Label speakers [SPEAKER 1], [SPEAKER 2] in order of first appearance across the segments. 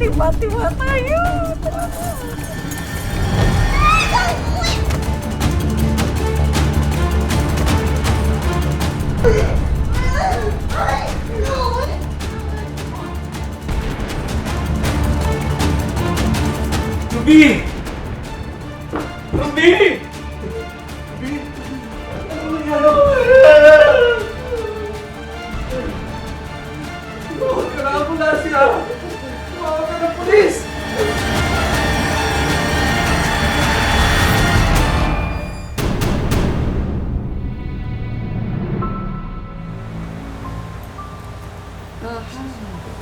[SPEAKER 1] Tiba-tiba tayo.
[SPEAKER 2] Ruby! Ruby! Ruby! Ano nangyari? Tumawag ka na ambulansya! Tumawag ka ng pulis!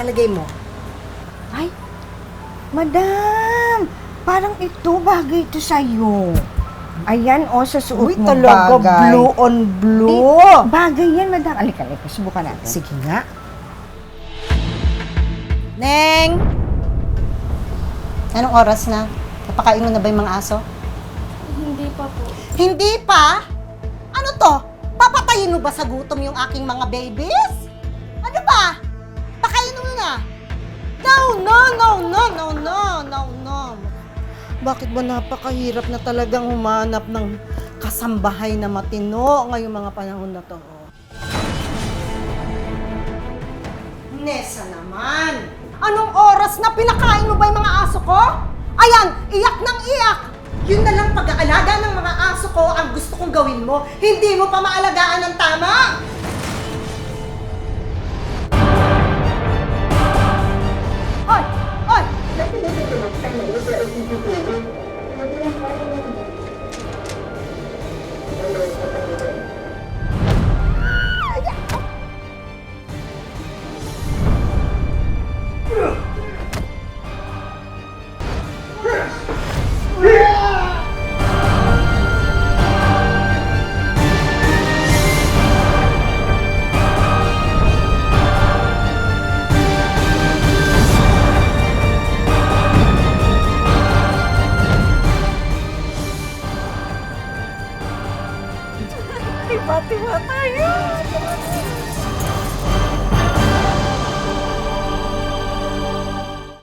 [SPEAKER 3] Alagay mo.
[SPEAKER 1] Ay, madam! Parang ito, bagay ito sa'yo. Ayan, sa suot
[SPEAKER 3] Uy,
[SPEAKER 1] mo
[SPEAKER 3] talaga,
[SPEAKER 1] bagay.
[SPEAKER 3] blue on blue.
[SPEAKER 1] Bagay yan, madam. Alika, subukan natin.
[SPEAKER 3] Sige nga. Neng! Anong oras na? Napakain mo na ba yung mga aso?
[SPEAKER 4] Hindi pa po.
[SPEAKER 3] Hindi pa? Ano to? Papatayin mo ba sa gutom yung aking mga babies? Ano ba? Pakainin mo na. No, no, no, no, no, no, no, no. Bakit ba napakahirap na talagang humanap ng kasambahay na matino ngayong mga panahon na to? Nessa naman! Anong oras na pinakain mo ba yung mga aso ko? Ayan, iyak ng iyak! Yun na lang pag-aalaga ng mga aso ko ang gusto kong gawin mo. Hindi mo pa maalagaan ng tama! Hoy! Hoy!
[SPEAKER 1] Tiba-tiba tayo.